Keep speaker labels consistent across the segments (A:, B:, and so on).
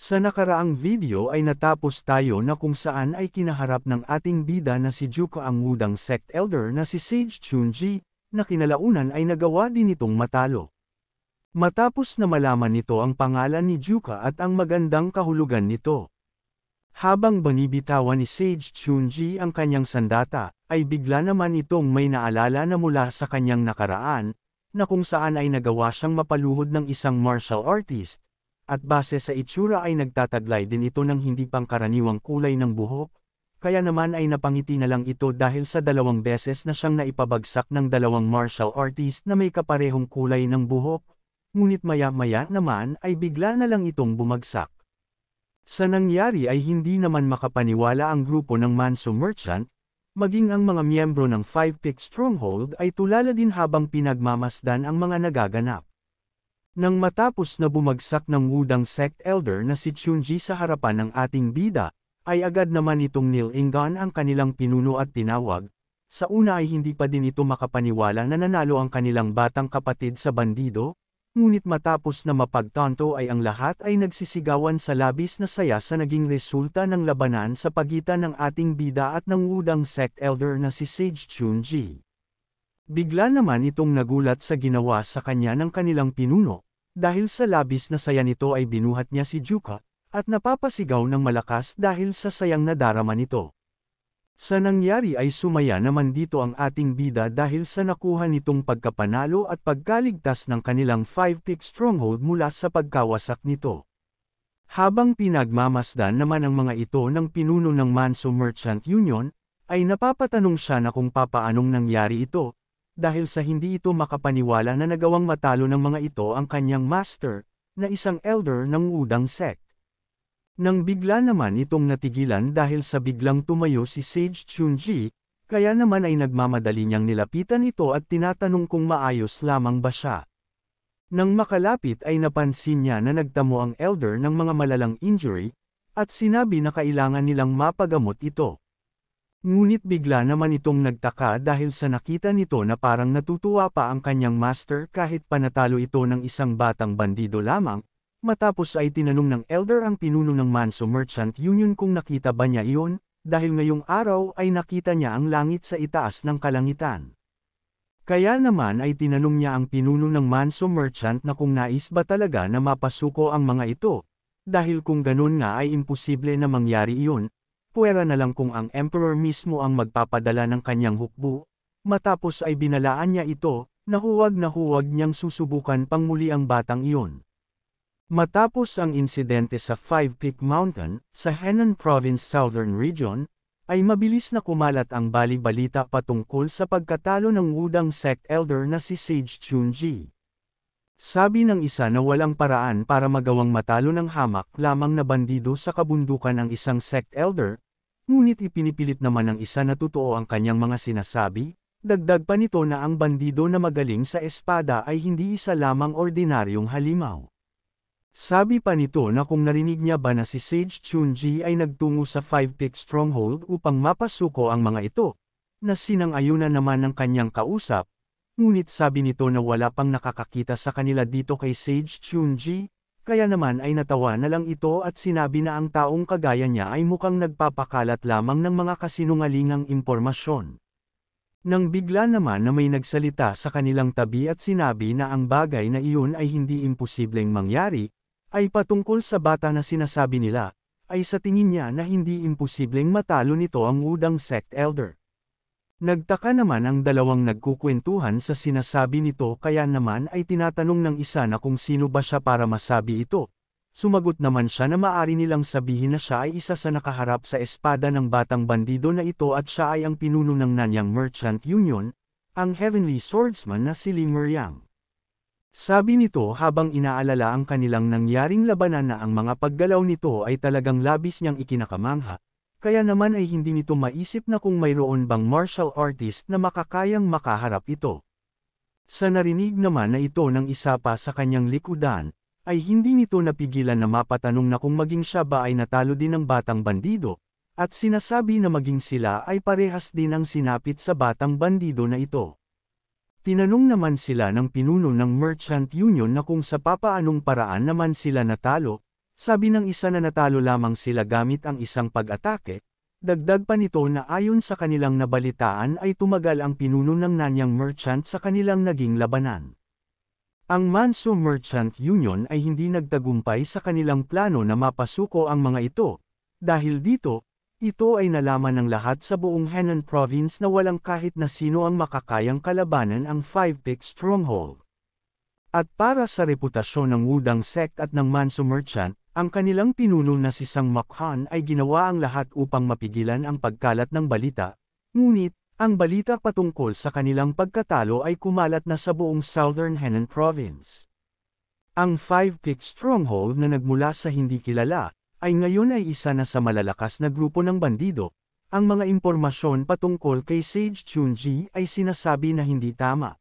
A: Sa nakaraang video ay natapos tayo na kung saan ay kinaharap ng ating bida na si Juka ang ngudang sect elder na si Sage Chunji, na kinalaunan ay nagawa din itong matalo. Matapos na malaman nito ang pangalan ni Juka at ang magandang kahulugan nito. Habang binibitawan ni Sage Chunji ang kanyang sandata, ay bigla naman itong may naalala na mula sa kanyang nakaraan, na kung saan ay nagawa siyang mapaluhod ng isang martial artist. At base sa itsura ay nagtataglay din ito ng hindi pangkaraniwang kulay ng buhok, kaya naman ay napangiti na lang ito dahil sa 2 beses na siyang naipabagsak ng 2 martial artist na may kaparehong kulay ng buhok, ngunit maya-maya naman ay bigla na lang itong bumagsak. Sa nangyari ay hindi naman makapaniwala ang grupo ng Manso Merchant, maging ang mga miyembro ng Five Peak Stronghold ay tulala din habang pinagmamasdan ang mga nagaganap. Nang matapos na bumagsak ng ngudang sect elder na si Chunji sa harapan ng ating bida, ay agad naman itong nilingan ang kanilang pinuno at tinawag. Sa una ay hindi pa din ito makapaniwala na nanalo ang kanilang batang kapatid sa bandido, ngunit matapos na mapagtanto ay ang lahat ay nagsisigawan sa labis na saya sa naging resulta ng labanan sa pagitan ng ating bida at ng ngudang sect elder na si Sage Chunji. Bigla naman itong nagulat sa ginawa sa kanya ng kanilang pinuno, dahil sa labis na saya nito ay binuhat niya si Juka, at napapasigaw ng malakas dahil sa sayang nadarama nito. Sa nangyari ay sumaya naman dito ang ating bida dahil sa nakuha nitong pagkapanalo at pagkaligtas ng kanilang Five Peak Stronghold mula sa pagkawasak nito. Habang pinagmamasdan naman ang mga ito ng pinuno ng Manso Merchant Union, ay napapatanong siya na kung papaanong nangyari ito, dahil sa hindi ito makapaniwala na nagawang matalo ng mga ito ang kanyang master, na isang elder ng ngudang sect. Nang bigla naman itong natigilan dahil sa biglang tumayo si Sage Chunji, kaya naman ay nagmamadali niyang nilapitan ito at tinatanong kung maayos lamang ba siya. Nang makalapit ay napansin niya na nagtamo ang elder ng mga malalang injury, at sinabi na kailangan nilang mapagamot ito. Ngunit bigla naman itong nagtaka dahil sa nakita nito na parang natutuwa pa ang kanyang master kahit panatalo ito ng isang batang bandido lamang, matapos ay tinanong ng elder ang pinuno ng Manso Merchant Union kung nakita ba niya iyon, dahil ngayong araw ay nakita niya ang langit sa itaas ng kalangitan. Kaya naman ay tinanong niya ang pinuno ng Manso Merchant na kung nais ba talaga na mapasuko ang mga ito, dahil kung ganun nga ay imposible na mangyari iyon. Puwera na lang kung ang emperor mismo ang magpapadala ng kanyang hukbo, matapos ay binalaan niya ito, na huwag niyang susubukan pang muli ang batang iyon. Matapos ang insidente sa Five Peak Mountain, sa Henan Province Southern Region, ay mabilis na kumalat ang bali-balita patungkol sa pagkatalo ng ngudang sect elder na si Sage Chunji. Sabi ng isa na walang paraan para magawang matalo ng hamak lamang na bandido sa kabundukan ang isang sect elder, ngunit ipinipilit naman ng isa na totoo ang kanyang mga sinasabi, dagdag pa nito na ang bandido na magaling sa espada ay hindi isa lamang ordinaryong halimaw. Sabi pa nito na kung narinig niya ba na si Sage Chunji ay nagtungo sa Five Peak Stronghold upang mapasuko ang mga ito, na sinang-ayunan naman ng kanyang kausap, ngunit sabi nito na wala pang nakakakita sa kanila dito kay Sage Chunji, kaya naman ay natawa na lang ito at sinabi na ang taong kagaya niya ay mukhang nagpapakalat lamang ng mga kasinungalingang impormasyon. Nang bigla naman na may nagsalita sa kanilang tabi at sinabi na ang bagay na iyon ay hindi imposibleng mangyari, ay patungkol sa bata na sinasabi nila, ay sa tingin niya na hindi imposibleng matalo nito ang ngudang sect elder. Nagtaka naman ang dalawang nagkukwentuhan sa sinasabi nito kaya naman ay tinatanong ng isa na kung sino ba siya para masabi ito. Sumagot naman siya na maari nilang sabihin na siya ay isa sa nakaharap sa espada ng batang bandido na ito at siya ay ang pinuno ng Nanyang Merchant Union, ang Heavenly Swordsman na si Ling Meryang. Sabi nito habang inaalala ang kanilang nangyaring labanan na ang mga paggalaw nito ay talagang labis niyang ikinakamangha. Kaya naman ay hindi nito maisip na kung mayroon bang martial artist na makakayang makaharap ito. Sa narinig naman na ito ng isa pa sa kanyang likudan, ay hindi nito napigilan na mapatanong na kung maging siya ba ay natalo din ng batang bandido, at sinasabi na maging sila ay parehas din ang sinapit sa batang bandido na ito. Tinanong naman sila ng pinuno ng Merchant Union na kung sa papaanong paraan naman sila natalo. Sabi ng isa na natalo lamang sila gamit ang isang pag-atake, dagdag pa nito na ayon sa kanilang nabalitaan ay tumagal ang pinuno ng Nanyang Merchant sa kanilang naging labanan. Ang Manso Merchant Union ay hindi nagtagumpay sa kanilang plano na mapasuko ang mga ito, dahil dito, ito ay nalaman ng lahat sa buong Henan Province na walang kahit na sino ang makakayang kalabanan ang Five Peaks Stronghold. At para sa reputasyon ng Wudang Sect at ng Manso Merchant, ang kanilang pinuno na si Sang Makhan ay ginawa ang lahat upang mapigilan ang pagkalat ng balita, ngunit, ang balita patungkol sa kanilang pagkatalo ay kumalat na sa buong Southern Henan Province. Ang Five Peaks Stronghold na nagmula sa hindi kilala, ay ngayon ay isa na sa malalakas na grupo ng bandido. Ang mga impormasyon patungkol kay Sage Chunji ay sinasabi na hindi tama.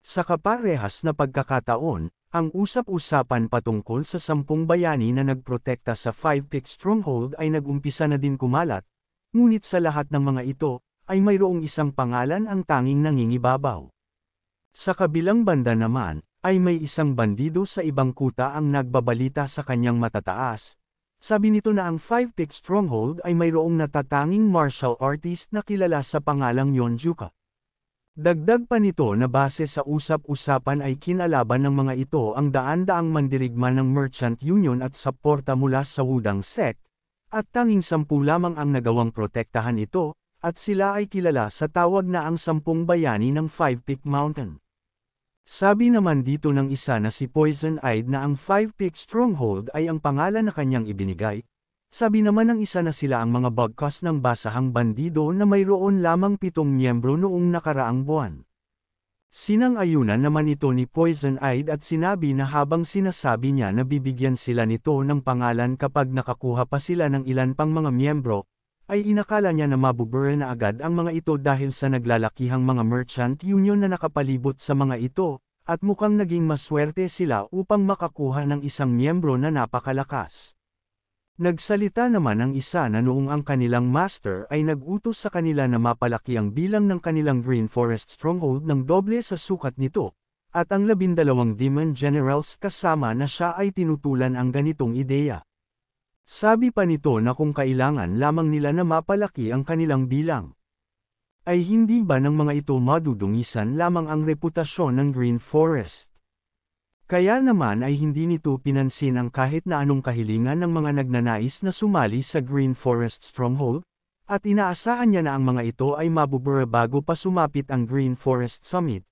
A: Sa kaparehas na pagkakataon, ang usap-usapan patungkol sa 10 bayani na nagprotekta sa Five Peaks Stronghold ay nag-umpisa na din kumalat, ngunit sa lahat ng mga ito, ay mayroong isang pangalan ang tanging nangingibabaw. Sa kabilang banda naman, ay may isang bandido sa ibang kuta ang nagbabalita sa kanyang matataas. Sabi nito na ang Five Peaks Stronghold ay mayroong natatanging martial artist na kilala sa pangalang Yonjuka. Dagdag pa nito na base sa usap-usapan ay kinalaban ng mga ito ang daan-daang mandirigma ng Merchant Union at suporta mula sa Wudang Sect, at tanging 10 lamang ang nagawang protektahan ito, at sila ay kilala sa tawag na ang 10 bayani ng Five Peak Mountain. Sabi naman dito ng isa na si Poison Eyed na ang Five Peak Stronghold ay ang pangalan na kanyang ibinigay. Sabi naman ng isa na sila ang mga bagkas ng basahang bandido na mayroon lamang 7 miyembro noong nakaraang buwan. Sinang-ayunan naman ito ni Poison Eyed at sinabi na habang sinasabi niya na bibigyan sila nito ng pangalan kapag nakakuha pa sila ng ilan pang mga miyembro, ay inakala niya na mabubura na agad ang mga ito dahil sa naglalakihang mga Merchant Union na nakapalibot sa mga ito, at mukhang naging maswerte sila upang makakuha ng isang miyembro na napakalakas. Nagsalita naman ang isa na noong ang kanilang master ay nag-utos sa kanila na mapalaki ang bilang ng kanilang Green Forest Stronghold ng doble sa sukat nito, at ang 12 Demon Generals kasama na siya ay tinutulan ang ganitong ideya. Sabi pa nito na kung kailangan lamang nila na mapalaki ang kanilang bilang, ay hindi ba ng mga ito madudungisan lamang ang reputasyon ng Green Forest? Kaya naman ay hindi nito pinansin ang kahit na anong kahilingan ng mga nagnanais na sumali sa Green Forest Stronghold, at inaasahan niya na ang mga ito ay mabubura bago pa sumapit ang Green Forest Summit.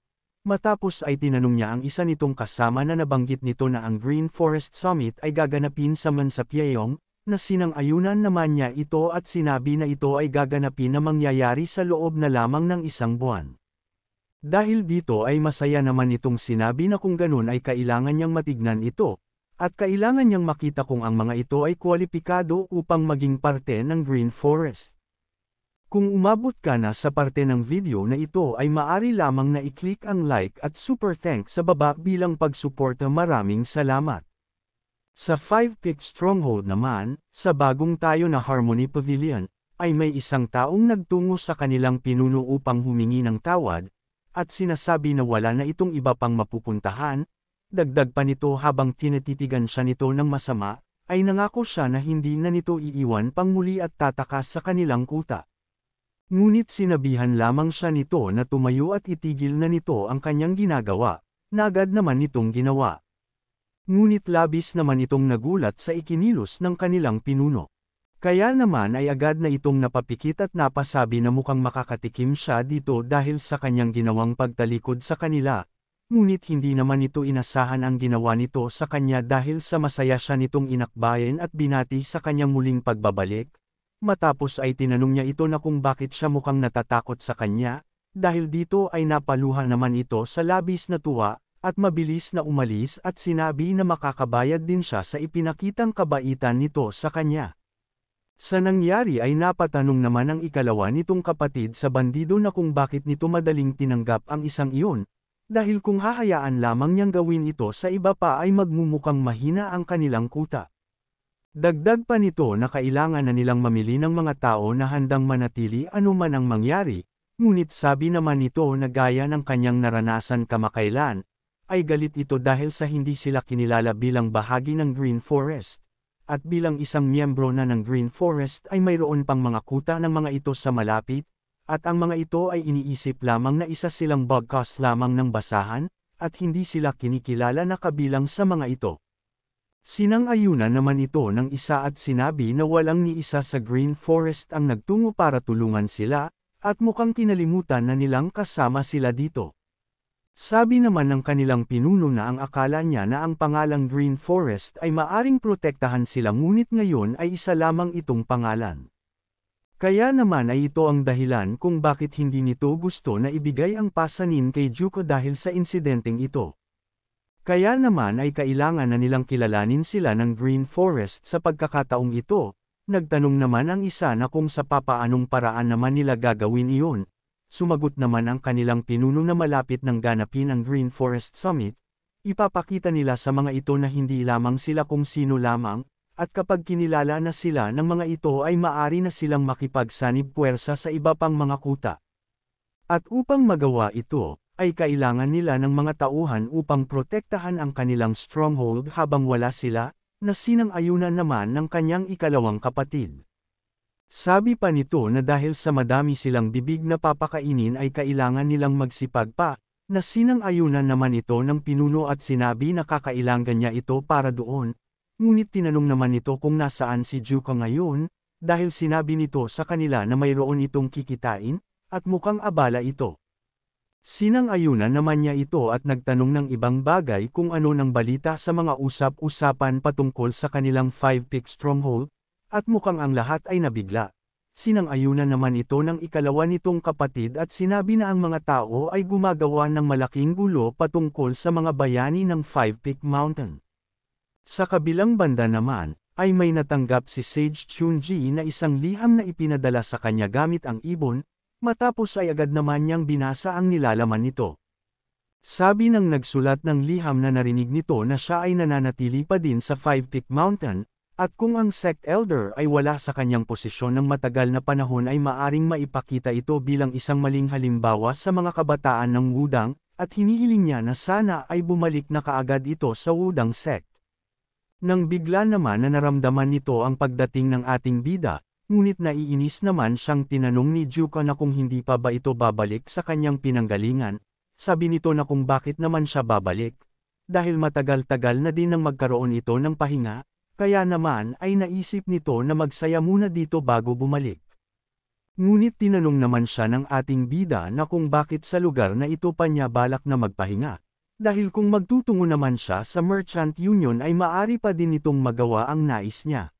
A: Matapos ay tinanong niya ang isa nitong kasama na nabanggit nito na ang Green Forest Summit ay gaganapin sa Mansapyeong, na sinang-ayunan naman niya ito at sinabi na ito ay gaganapin na mangyayari sa loob na lamang ng 1 buwan. Dahil dito ay masaya naman itong sinabi na kung ganun ay kailangan niyang matignan ito, at kailangan niyang makita kung ang mga ito ay kwalipikado upang maging parte ng Green Forest. Kung umabot ka na sa parte ng video na ito ay maaari lamang na i-click ang like at super thanks sa baba bilang pagsuporta. Maraming salamat. Sa Five Peaks Stronghold naman, sa bagong tayo na Harmony Pavilion, ay may isang taong nagtungo sa kanilang pinuno upang humingi ng tawad, at sinasabi na wala na itong iba pang mapupuntahan. Dagdag pa nito habang tinatitigan siya nito ng masama, ay nangako siya na hindi na nito iiwan pang muli at tatakas sa kanilang kuta. Ngunit sinabihan lamang siya nito na tumayo at itigil na nito ang kanyang ginagawa, na agad naman nitong ginawa. Ngunit labis naman itong nagulat sa ikinilos ng kanilang pinuno. Kaya naman ay agad na itong napapikit at napasabi na mukhang makakatikim siya dito dahil sa kanyang ginawang pagtalikod sa kanila. Ngunit hindi naman ito inasahan ang ginawa nito sa kanya dahil sa masaya siya nitong inakbayan at binati sa kanyang muling pagbabalik. Matapos ay tinanong niya ito na kung bakit siya mukhang natatakot sa kanya, dahil dito ay napaluha naman ito sa labis na tuwa, at mabilis na umalis at sinabi na makakabayad din siya sa ipinakitang kabaitan nito sa kanya. Sa nangyari ay napatanong naman ang ikalawa nitong kapatid sa bandido na kung bakit nito madaling tinanggap ang isang iyon, dahil kung hahayaan lamang niyang gawin ito sa iba pa ay magmumukhang mahina ang kanilang kuta. Dagdag pa nito na kailangan na nilang mamili ng mga tao na handang manatili anuman ang mangyari, ngunit sabi naman nito na gaya ng kanyang naranasan kamakailan, ay galit ito dahil sa hindi sila kinilala bilang bahagi ng Green Forest. at bilang isang miyembro na ng Green Forest ay mayroon pang mga kuta ng mga ito sa malapit, at ang mga ito ay iniisip lamang na isa silang bugcast lamang ng basahan, at hindi sila kinikilala na kabilang sa mga ito. Sinang-ayunan naman ito ng isa at sinabi na walang ni isa sa Green Forest ang nagtungo para tulungan sila, at mukhang kinalimutan na nilang kasama sila dito. Sabi naman ng kanilang pinuno na ang akala niya na ang pangalang Green Forest ay maaring protektahan sila ngunit ngayon ay isa lamang itong pangalan. Kaya naman ay ito ang dahilan kung bakit hindi nito gusto na ibigay ang pasanin kay Zuko dahil sa insidenteng ito. Kaya naman ay kailangan na nilang kilalanin sila ng Green Forest sa pagkakataong ito. Nagtanong naman ang isa na kung sa papaanong paraan naman nila gagawin iyon. Sumagot naman ang kanilang pinuno na malapit ng ganapin ang Green Forest Summit. Ipapakita nila sa mga ito na hindi lamang sila kung sino lamang, at kapag kinilala na sila ng mga ito ay maari na silang makipagsanib puwersa sa iba pang mga kuta. At upang magawa ito, ay kailangan nila ng mga tauhan upang protektahan ang kanilang stronghold habang wala sila, na sinang-ayunan naman ng kanyang ikalawang kapatid. Sabi pa nito na dahil sa madami silang bibig na papakainin ay kailangan nilang magsipag pa, na sinang-ayunan naman ito ng pinuno at sinabi na kakailangan niya ito para doon, ngunit tinanong naman nito kung nasaan si Zuko ngayon, dahil sinabi nito sa kanila na mayroon itong kikitain, at mukhang abala ito. Sinang-ayunan naman niya ito at nagtanong ng ibang bagay kung ano ng balita sa mga usap-usapan patungkol sa kanilang 5-peak stronghold, at mukhang ang lahat ay nabigla. Sinang-ayunan naman ito ng ikalawa nitong kapatid at sinabi na ang mga tao ay gumagawa ng malaking gulo patungkol sa mga bayani ng 5-peak mountain. Sa kabilang banda naman, ay may natanggap si Sage Chunji na isang liham na ipinadala sa kanya gamit ang ibon, matapos ay agad naman niyang binasa ang nilalaman nito. Sabi ng nagsulat ng liham na narinig nito na siya ay nananatili pa din sa 5-peak mountain, at kung ang sect elder ay wala sa kanyang posisyon ng matagal na panahon ay maaring maipakita ito bilang isang maling halimbawa sa mga kabataan ng Wudang, at hinihiling niya na sana ay bumalik na kaagad ito sa Wudang sect. Nang bigla naman na naramdaman nito ang pagdating ng ating bida, ngunit naiinis naman siyang tinanong ni Zuko na kung hindi pa ba ito babalik sa kanyang pinanggalingan, sabi nito na kung bakit naman siya babalik, dahil matagal-tagal na din nang magkaroon ito ng pahinga, kaya naman ay naisip nito na magsaya muna dito bago bumalik. Ngunit tinanong naman siya ng ating bida na kung bakit sa lugar na ito pa niya balak na magpahinga, dahil kung magtutungo naman siya sa Merchant Union ay maari pa din itong magawa ang nais niya.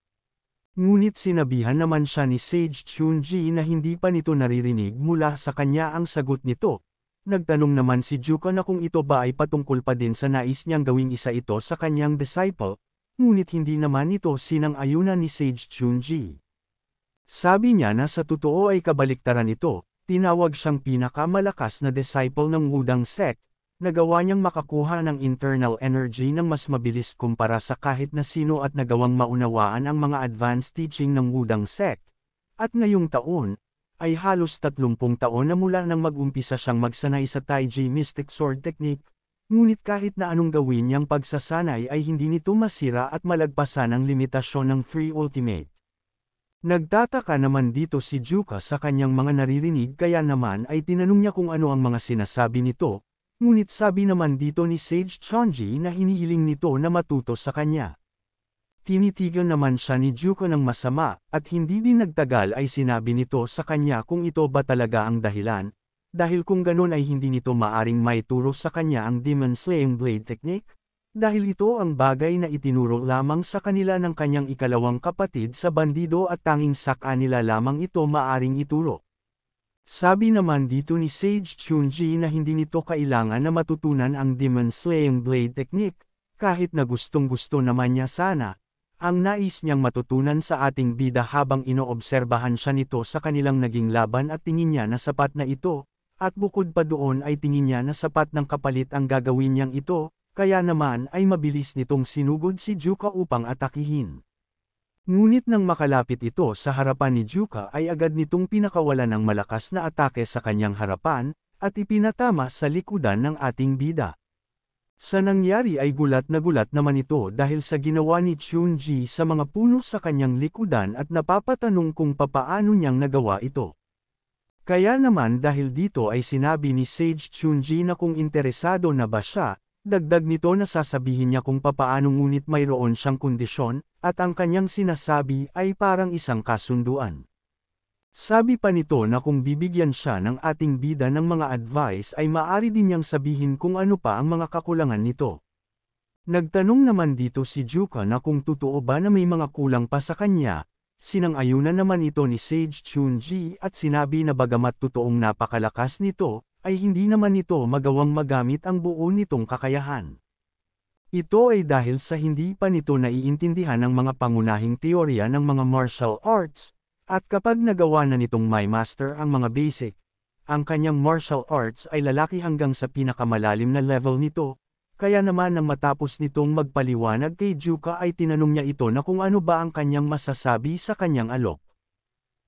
A: Ngunit sinabihan naman siya ni Sage Chunji na hindi pa nito naririnig mula sa kanya ang sagot nito. Nagtanong naman si Zuko na kung ito ba ay patungkol pa din sa nais niyang gawing isa ito sa kanyang disciple, ngunit hindi naman ito sinang-ayunan ni Sage Chunji. Sabi niya na sa totoo ay kabaliktaran ito, tinawag siyang pinakamalakas na disciple ng Wudang sect, nagawa niyang makakuha ng internal energy ng mas mabilis kumpara sa kahit na sino at nagawang maunawaan ang mga advanced teaching ng Wudang sect. At ngayong taon, ay halos 30 taon na mula nang mag-umpisa siyang magsanay sa Taiji Mystic Sword Technique, ngunit kahit na anong gawin niyang pagsasanay ay hindi nito masira at malagpasan ang limitasyon ng Free Ultimate. Nagtataka naman dito si Zuko sa kanyang mga naririnig kaya naman ay tinanong niya kung ano ang mga sinasabi nito, ngunit sabi naman dito ni Sage Chunji na hinihiling nito na matuto sa kanya. Tinitigan naman siya ni Zuko ng masama, at hindi din nagtagal ay sinabi nito sa kanya kung ito ba talaga ang dahilan, dahil kung ganun ay hindi nito maaring maituro sa kanya ang Demon Slaying Blade Technique, dahil ito ang bagay na itinuro lamang sa kanila ng kanyang ikalawang kapatid sa bandido at tanging saka nila lamang ito maaring ituro. Sabi naman dito ni Sage Chunji na hindi nito kailangan na matutunan ang Demon Slaying Blade Technique, kahit na gustong-gusto naman niya sana. Ang nais niyang matutunan sa ating bida habang inoobserbahan siya nito sa kanilang naging laban at tingin niya na sapat na ito, at bukod pa doon ay tingin niya na sapat ng kapalit ang gagawin niyang ito, kaya naman ay mabilis nitong sinugod si Zuko upang atakihin. Ngunit nang makalapit ito sa harapan ni Zuko ay agad nitong pinakawalan ng malakas na atake sa kanyang harapan, at ipinatama sa likudan ng ating bida. Sa nangyari ay gulat naman ito dahil sa ginawa ni Chunji sa mga puno sa kanyang likudan at napapatanong kung papaano niyang nagawa ito. Kaya naman dahil dito ay sinabi ni Sage Chunji na kung interesado na ba siya, dagdag nito na sasabihin niya kung papaano ngunit mayroon siyang kondisyon, at ang kanyang sinasabi ay parang isang kasunduan. Sabi pa nito na kung bibigyan siya ng ating bida ng mga advice ay maaari din niyang sabihin kung ano pa ang mga kakulangan nito. Nagtanong naman dito si Juka na kung totoo ba na may mga kulang pa sa kanya, sinang-ayunan naman ito ni Sage Chunji at sinabi na bagamat totoong napakalakas nito, ay hindi naman ito magawang magamit ang buo nitong kakayahan. Ito ay dahil sa hindi pa nito naiintindihan ang mga pangunahing teorya ng mga martial arts, at kapag nagawa na nitong may master ang mga basic, ang kanyang martial arts ay lalaki hanggang sa pinakamalalim na level nito, kaya naman nang matapos nitong magpaliwanag kay Juka ay tinanong niya ito na kung ano ba ang kanyang masasabi sa kanyang alok.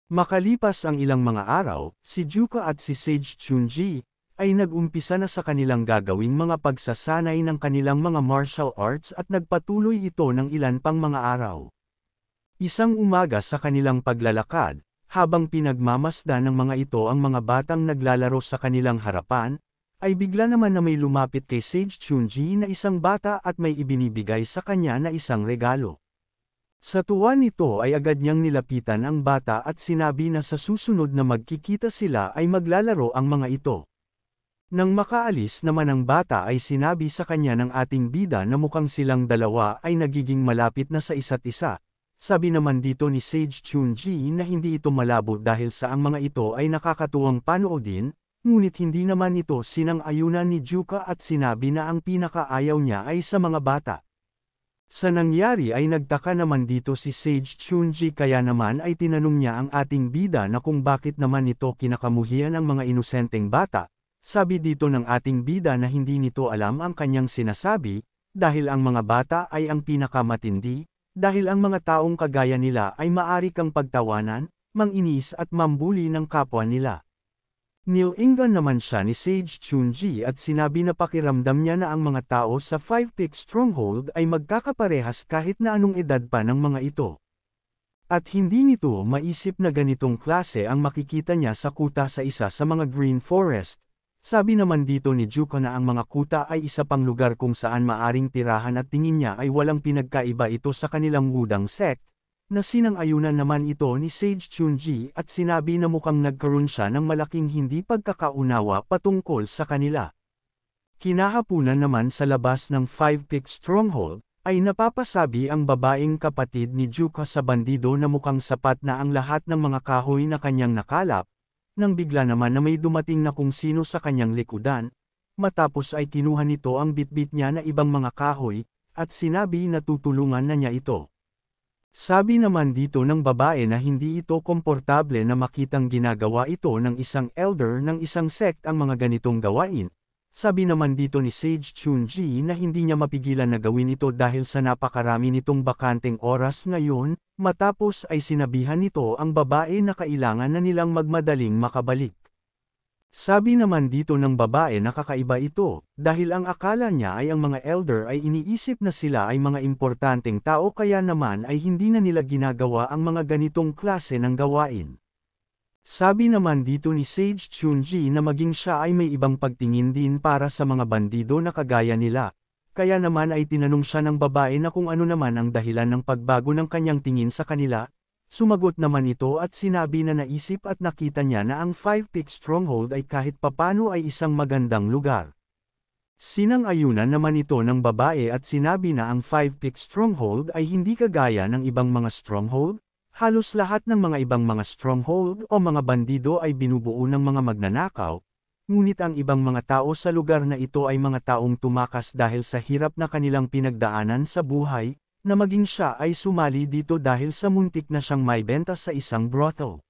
A: Makalipas ang ilang mga araw, si Juka at si Sage Chunji ay nag-umpisa na sa kanilang gagawing mga pagsasanay ng kanilang mga martial arts at nagpatuloy ito ng ilan pang mga araw. Isang umaga sa kanilang paglalakad, habang pinagmamasdan ng mga ito ang mga batang naglalaro sa kanilang harapan, ay bigla naman na may lumapit kay Sage Chunji na isang bata at may ibinibigay sa kanya na isang regalo. Sa tuwa nito ay agad niyang nilapitan ang bata at sinabi na sa susunod na magkikita sila ay maglalaro ang mga ito. Nang makaalis naman ang bata ay sinabi sa kanya ng ating bida na mukhang silang dalawa ay nagiging malapit na sa isa't isa. Sabi naman dito ni Sage Chunji na hindi ito malabo dahil sa ang mga ito ay nakakatuwang panoodin, ngunit hindi naman ito sinang-ayunan ni Juka at sinabi na ang pinakaayaw niya ay sa mga bata. Sa nangyari ay nagtaka naman dito si Sage Chunji kaya naman ay tinanong niya ang ating bida na kung bakit naman ito kinakamuhian ang mga inosenteng bata. Sabi dito ng ating bida na hindi nito alam ang kanyang sinasabi, dahil ang mga bata ay ang pinakamatindi, dahil ang mga taong kagaya nila ay maari kang pagtawanan, manginis at mambuli ng kapwa nila. Nilingan naman siya ni Sage Chunji at sinabi na pakiramdam niya na ang mga tao sa Five Peak Stronghold ay magkakaparehas kahit na anong edad pa ng mga ito. At hindi nito maisip na ganitong klase ang makikita niya sa kuta sa isa sa mga Green Forest. Sabi naman dito ni Juka na ang mga kuta ay isa pang lugar kung saan maaring tirahan at tingin niya ay walang pinagkaiba ito sa kanilang wudang sect, na sinang-ayunan naman ito ni Sage Chunji at sinabi na mukhang nagkaroon siya ng malaking hindi pagkakaunawa patungkol sa kanila. Kinahapunan naman sa labas ng Five Peak Stronghold, ay napapasabi ang babaeng kapatid ni Juka sa bandido na mukhang sapat na ang lahat ng mga kahoy na kanyang nakalap, nang bigla naman na may dumating na kung sino sa kanyang likudan, matapos ay kinuha nito ang bitbit niya na ibang mga kahoy, at sinabi na tutulungan na niya ito. Sabi naman dito ng babae na hindi ito komportable na makitang ginagawa ito ng isang elder ng isang sect ang mga ganitong gawain. Sabi naman dito ni Sage Chunji na hindi niya mapigilan na gawin ito dahil sa napakarami nitong bakanteng oras ngayon, matapos ay sinabihan nito ang babae na kailangan na nilang magmadaling makabalik. Sabi naman dito ng babae na kakaiba ito, dahil ang akala niya ay ang mga elder ay iniisip na sila ay mga importanteng tao kaya naman ay hindi na nila ginagawa ang mga ganitong klase ng gawain. Sabi naman dito ni Sage Chunji na maging siya ay may ibang pagtingin din para sa mga bandido na kagaya nila, kaya naman ay tinanong siya ng babae na kung ano naman ang dahilan ng pagbago ng kanyang tingin sa kanila. Sumagot naman ito at sinabi na naisip at nakita niya na ang Five Peak Stronghold ay kahit papano ay isang magandang lugar. Sinang-ayunan naman ito ng babae at sinabi na ang Five Peak Stronghold ay hindi kagaya ng ibang mga stronghold. Halos lahat ng mga ibang mga stronghold o mga bandido ay binubuo ng mga magnanakaw, ngunit ang ibang mga tao sa lugar na ito ay mga taong tumakas dahil sa hirap na kanilang pinagdaanan sa buhay, na maging siya ay sumali dito dahil sa muntik na siyang maibenta sa isang brothel.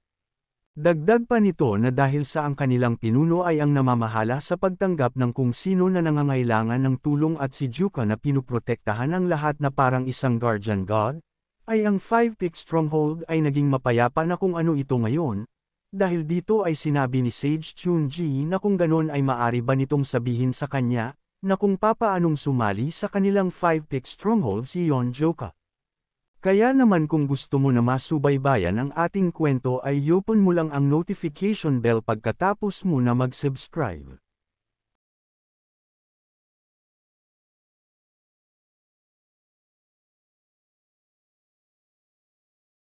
A: Dagdag pa nito na dahil sa ang kanilang pinuno ay ang namamahala sa pagtanggap ng kung sino na nangangailangan ng tulong at si Juka na pinuprotektahan ang lahat na parang isang guardian god, ay ang Five Peak Stronghold ay naging mapayapa na kung ano ito ngayon, dahil dito ay sinabi ni Sage Chunji na kung ganon ay maari ba nitong sabihin sa kanya, na kung papaanong sumali sa kanilang 5-pick stronghold si Yonjoka. Kaya naman kung gusto mo na masubaybayan ang ating kwento ay i-open mo lang ang notification bell pagkatapos mo na mag-subscribe.